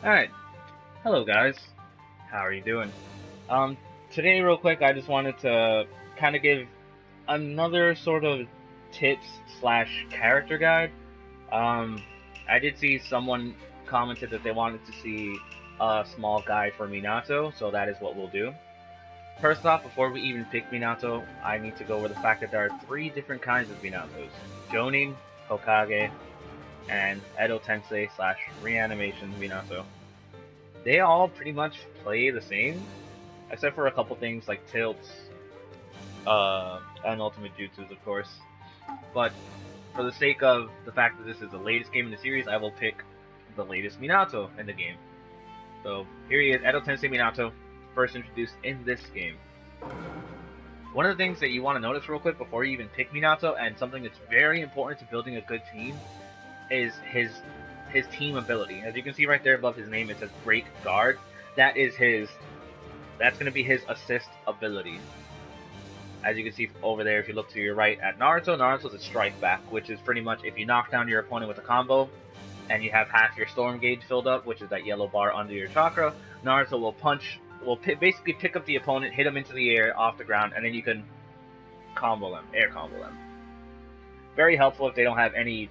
Alright, hello guys, how are you doing? Today real quick I just wanted to kind of give another sort of tips slash character guide. I did see someone commented that they wanted to see a small guide for Minato, so that is what we'll do. First off, before we even pick Minato, I need to go over the fact that there are 3 different kinds of Minatos. Jonin, Hokage, and Edo Tensei slash Reanimation Minato. They all pretty much play the same, except for a couple things like tilts, and ultimate jutsus, of course. But for the sake of the fact that this is the latest game in the series, I will pick the latest Minato in the game. So here he is, Edo Tensei Minato, first introduced in this game. One of the things that you want to notice real quick before you even pick Minato, and something that's very important to building a good team, is his team ability. As you can see right there above his name, it says Break Guard. That's going to be his assist ability. As you can see over there, if you look to your right at Naruto, Naruto's a strike back, which is pretty much if you knock down your opponent with a combo, and you have half your storm gauge filled up, which is that yellow bar under your chakra, Naruto will basically pick up the opponent, hit him into the air off the ground, and then you can combo them, air combo them. Very helpful if they don't have any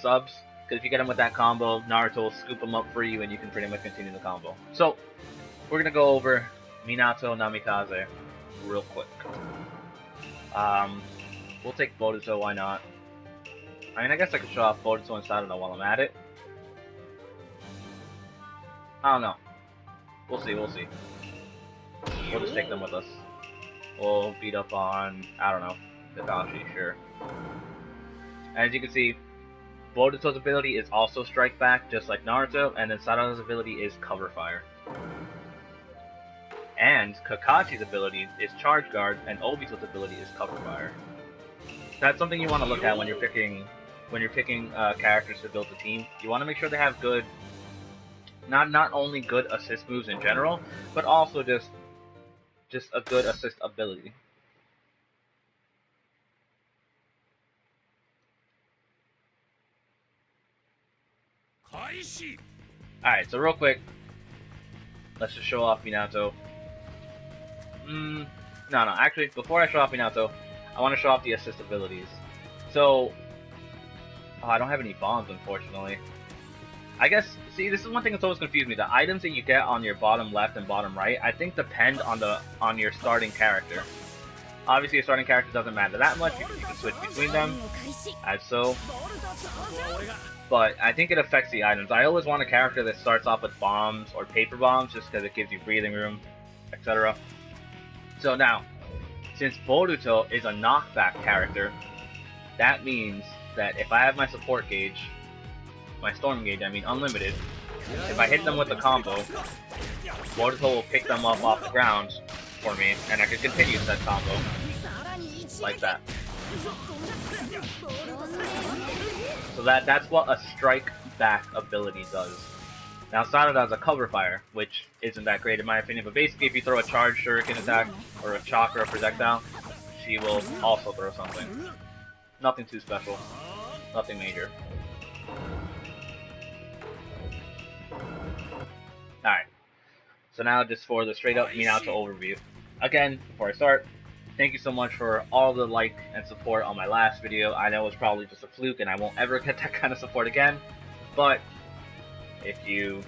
subs, because if you get them with that combo, Naruto will scoop them up for you and you can pretty much continue the combo. So, we're going to go over Minato Namikaze real quick. We'll take Boruto, why not? I mean, I guess I could show off Boruto and Sarada while I'm at it. I don't know. We'll see. We'll just take them with us. We'll beat up on, I don't know, Kakashi, sure. As you can see, Boruto's ability is also Strike Back, just like Naruto, and then Sarada's ability is Cover Fire. And Kakashi's ability is Charge Guard, and Obito's ability is Cover Fire. That's something you want to look at when you're picking characters to build a team. You want to make sure they have good, not only good assist moves in general, but also just a good assist ability. Alright, so real quick, let's just show off Minato. No, actually, before I show off Minato, I want to show off the assist abilities. So, I don't have any bombs, unfortunately. I guess, see, this is one thing that's always confused me. The items that you get on your bottom left and bottom right, I think depend on your starting character. Obviously, your starting character doesn't matter that much. You can switch between them, as so. But I think it affects the items. I always want a character that starts off with bombs or paper bombs, just because it gives you breathing room, etc. So now, since Boruto is a knockback character, that means that if I have my support gauge, my storm gauge, I mean unlimited, if I hit them with a combo, Boruto will pick them up off the ground for me, and I can continue that combo, like that. So that's what a strike back ability does. Now Sarada does a cover fire, which isn't that great in my opinion, but basically if you throw a charged shuriken attack, or a chakra projectile, she will also throw something. Nothing too special. Nothing major. Alright, so now just for the straight up Minato overview. Again, before I start, thank you so much for all the like and support on my last video. I know it was probably just a fluke and I won't ever get that kind of support again, but if you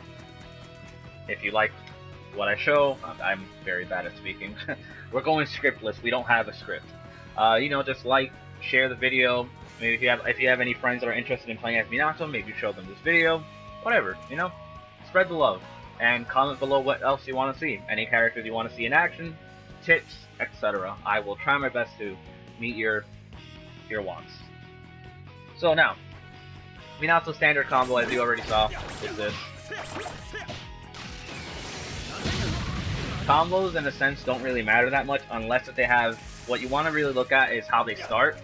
like what I show, I'm very bad at speaking. We're going scriptless, we don't have a script. Just like, share the video. Maybe if you have any friends that are interested in playing as Minato, maybe show them this video. Whatever, spread the love. And comment below what else you want to see. Any characters you want to see in action, tips, etc. I will try my best to meet your wants. So now, Minato's standard combo, as you already saw, is this. Combos, in a sense, don't really matter that much unless if they have... What you want to really look at is how they start,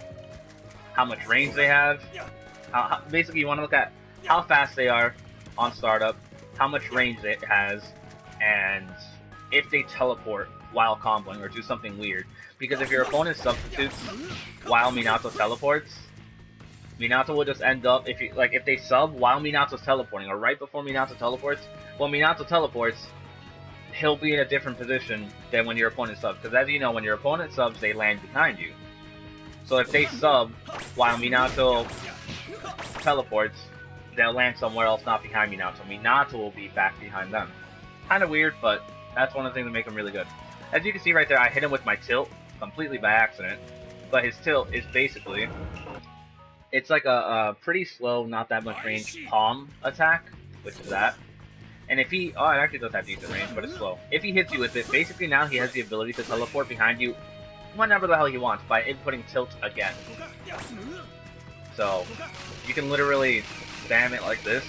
how much range they have. Basically, you want to look at how fast they are on startup, how much range it has, and if they teleport while comboing or do something weird. Because if your opponent substitutes while Minato teleports, Minato will just end up, if they sub while Minato's teleporting, or right before Minato teleports, when Minato teleports, he'll be in a different position than when your opponent subs. Because as you know, when your opponent subs, they land behind you. So if they sub while Minato teleports, they'll land somewhere else not behind Minato. Minato will be back behind them. Kind of weird, but that's one of the things that make him really good. As you can see right there, I hit him with my tilt, completely by accident. But his tilt is basically, it's like a pretty slow, not that much range palm attack, which is that. And if he, oh, it actually does have decent range, but it's slow. If he hits you with it, basically now he has the ability to teleport behind you whenever the hell he wants by inputting tilt again. So, you can literally spam it like this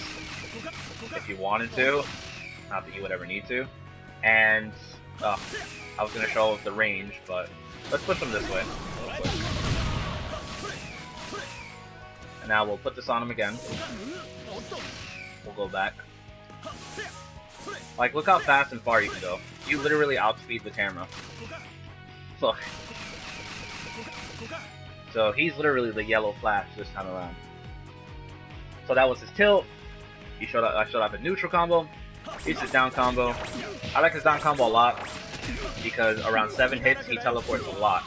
if you wanted to. Not that you would ever need to. And, I was going to show the range, but let's push him this way. And now we'll put this on him again. We'll go back. Like, look how fast and far you can go. You literally outspeed the camera. Look. So he's literally the yellow flash this time around. So that was his tilt. I showed off a neutral combo. He's his down combo. I like his down combo a lot because around 7 hits he teleports a lot.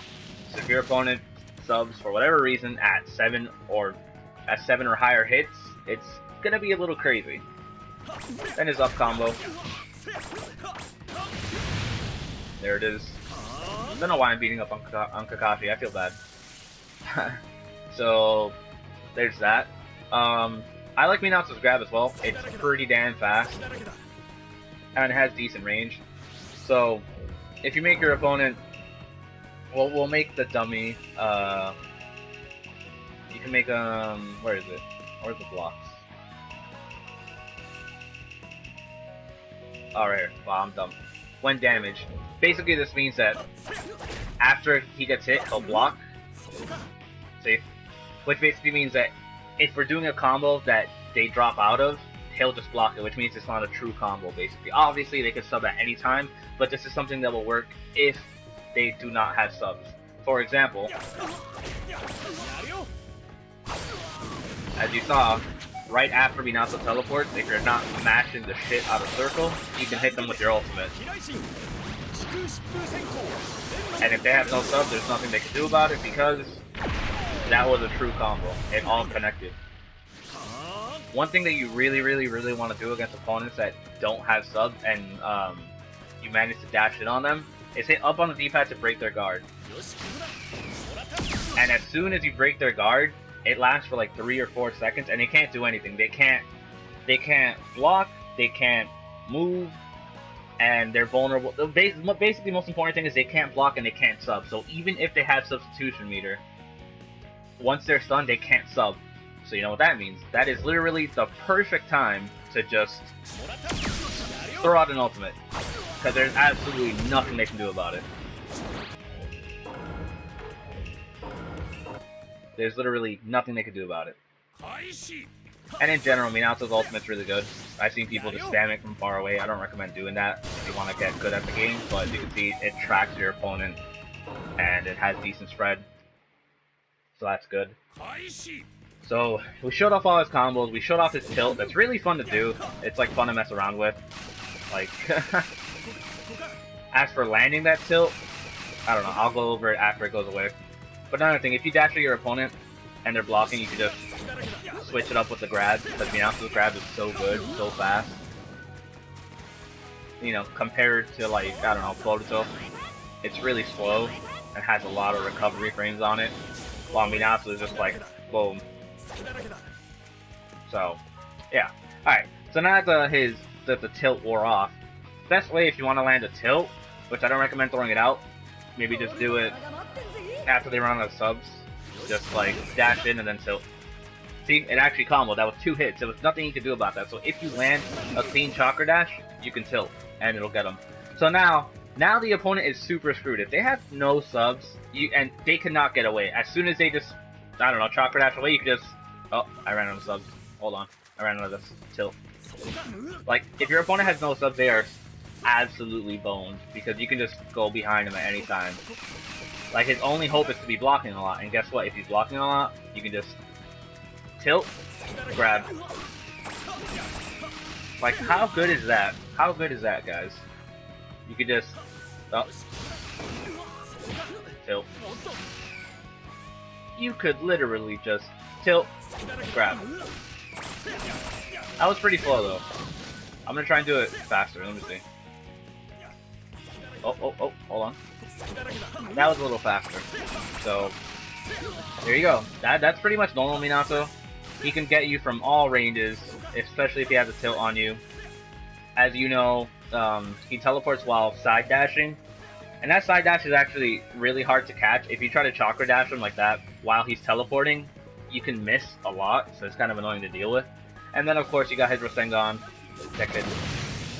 So if your opponent subs for whatever reason at 7 or higher hits, it's gonna be a little crazy. Then his up combo. There it is. I don't know why I'm beating up on Kakashi. I feel bad. So there's that. I like Minato's grab as well. It's pretty damn fast and it has decent range. So if you make your opponent, we'll make the dummy. You can make where is it? Where's the blocks? Alright, wow, I'm dumb. When damaged. Basically this means that after he gets hit, he'll block. See? Which basically means that if we're doing a combo that they drop out of, he'll just block it, which means it's not a true combo, basically. Obviously, they could sub at any time, but this is something that will work if they do not have subs. For example, as you saw, right after Minato teleports, if you're not mashing the shit out of circle, you can hit them with your ultimate. And if they have no sub, there's nothing they can do about it because that was a true combo. It all connected. One thing that you really want to do against opponents that don't have subs and you manage to dash in on them is hit up on the D-pad to break their guard. And as soon as you break their guard, it lasts for like 3 or 4 seconds and they can't do anything. They can't block, they can't move, and they're vulnerable. Basically, the most important thing is they can't block and they can't sub. So even if they have substitution meter, once they're stunned, they can't sub. So you know what that means. That is literally the perfect time to just throw out an ultimate. Because there's absolutely nothing they can do about it. There's literally nothing they can do about it. And in general, Minato's ultimate's really good. I've seen people just spam it from far away. I don't recommend doing that if you want to get good at the game. But you can see it tracks your opponent. And it has decent spread. So that's good. So, we showed off all his combos, we showed off his tilt. That's really fun to do. It's like fun to mess around with. Like, as for landing that tilt, I don't know, I'll go over it after it goes away. But another thing, if you dash at your opponent and they're blocking, you can just switch it up with the grab, because Minato's grab is so good, so fast. You know, compared to like, I don't know, Boruto, it's really slow and has a lot of recovery frames on it. While Minato is just like, boom. So, yeah. Alright, so now that the tilt wore off, best way if you want to land a tilt, which I don't recommend throwing it out, maybe just do it after they run out of subs. Just like dash in and then tilt. See, it actually comboed. That was 2 hits. There was nothing you could do about that. So if you land a clean chakra dash, you can tilt and it'll get them. So now the opponent is super screwed. If they have no subs, and they cannot get away. As soon as they just, I don't know, chakra dash away, you can just, oh, I ran out of subs. Hold on, I ran out of this tilt. Like, if your opponent has no subs, they are absolutely boned because you can just go behind him at any time. Like, his only hope is to be blocking a lot, and guess what? If he's blocking a lot, you can just tilt, grab. Like, how good is that? How good is that, guys? You could just... Oh. Tilt. You could literally just tilt, grab. That was pretty slow, though. I'm gonna try and do it faster. Let me see. Oh, hold on. That was a little faster. So, there you go. That's pretty much normal Minato. He can get you from all ranges, especially if he has a tilt on you. As you know, he teleports while side dashing. And that side dash is actually really hard to catch. If you try to chakra dash him like that while he's teleporting, you can miss a lot, so it's kind of annoying to deal with. And then, of course, you got his Rasengan that can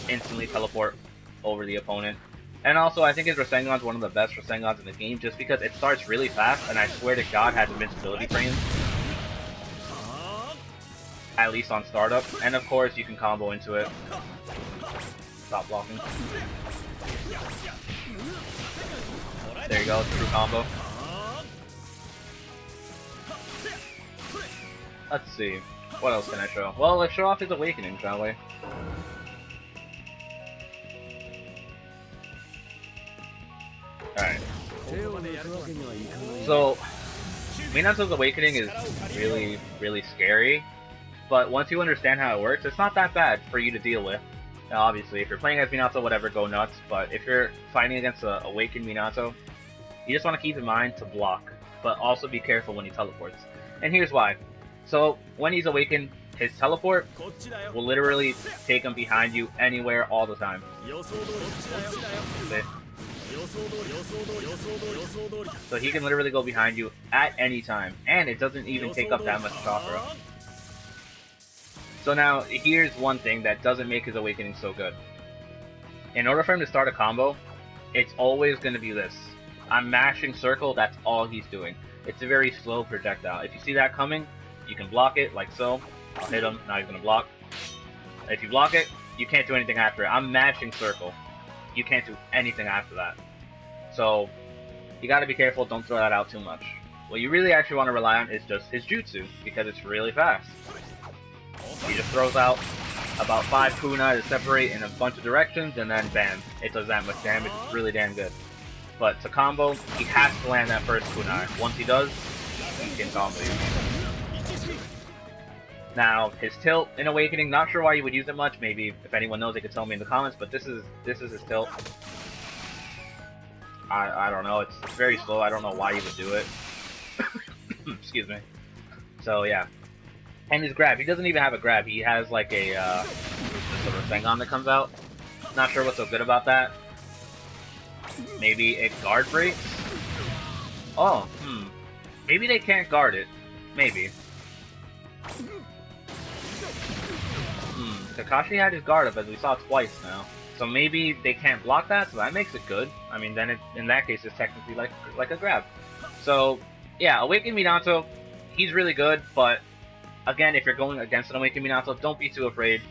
instantly teleport over the opponent. And also, I think his Rasengan is one of the best Rasengans in the game, just because it starts really fast, and I swear to God, has invincibility frames. At least on startup. And of course, you can combo into it. Stop blocking. There you go, true combo. Let's see. What else can I show? Well, let's show off his awakening, shall we? Alright. So, Minato's awakening is really, really scary. But once you understand how it works, it's not that bad for you to deal with. Now, obviously, if you're playing as Minato, whatever, go nuts. But if you're fighting against a awakened Minato, you just want to keep in mind to block. But also be careful when he teleports. And here's why. So, when he's awakened, his teleport will literally take him behind you anywhere all the time. So he can literally go behind you at any time. And it doesn't even take up that much chakra. So now, here's one thing that doesn't make his awakening so good. In order for him to start a combo, it's always going to be this. I'm mashing circle, that's all he's doing. It's a very slow projectile. If you see that coming, you can block it, like so. I'll hit him, now he's going to block. If you block it, you can't do anything after it. I'm mashing circle. You can't do anything after that. So, you gotta be careful, don't throw that out too much. What you really actually want to rely on is just his jutsu, because it's really fast. He just throws out about 5 kunai to separate in a bunch of directions, and then bam, it does that much damage. It's really damn good. But to combo, he has to land that first kunai. Once he does, he can combo you. Now, his tilt in Awakening, not sure why you would use it much. Maybe if anyone knows, they could tell me in the comments. But this is his tilt. I don't know. It's very slow. I don't know why you would do it. Excuse me. So yeah. And his grab, he doesn't even have a grab. He has like a sort of Rasengan that comes out. Not sure what's so good about that. Maybe it guard breaks? Oh, maybe they can't guard it. Maybe. Kakashi had his guard up, as we saw twice now. So maybe they can't block that, so that makes it good. I mean, then in that case, it's technically like a grab. So, yeah, Awakened Minato, he's really good, but again, if you're going against an Awakened Minato, don't be too afraid.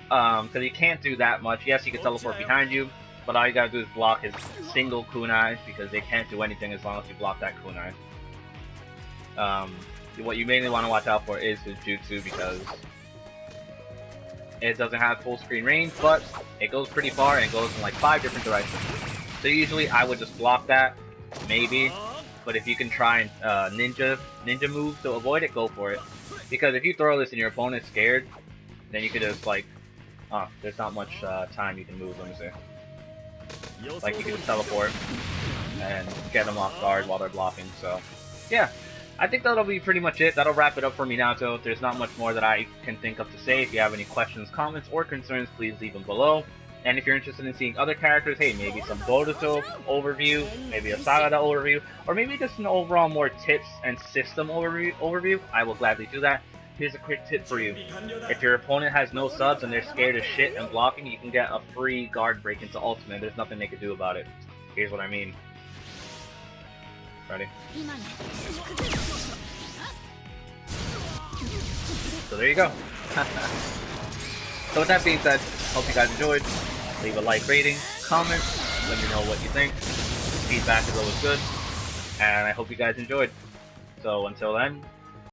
Because he can't do that much. Yes, he can teleport behind you, but all you gotta do is block his single kunai, because they can't do anything as long as you block that kunai. What you mainly want to watch out for is his jutsu, because it doesn't have full screen range, but it goes pretty far and it goes in like 5 different directions. So usually I would just block that, maybe. But if you can try and ninja move to avoid it, go for it. Because if you throw this and your opponent's scared, then you could just like, there's not much time you can move. Let me see. Like you can just teleport and get them off guard while they're blocking. So yeah. I think that'll be pretty much it. That'll wrap it up for Minato. There's not much more that I can think of to say. If you have any questions, comments, or concerns, please leave them below. And if you're interested in seeing other characters, hey, maybe some Boruto overview, maybe a Sagada overview, or maybe just an overall more tips and system overview, I will gladly do that. Here's a quick tip for you. If your opponent has no subs and they're scared as shit and blocking, you can get a free guard break into Ultimate. There's nothing they can do about it. Here's what I mean. Ready? So there you go. So with that being said, hope you guys enjoyed. Leave a like, rating, comment, let me know what you think. Feedback is always good. And I hope you guys enjoyed. So until then,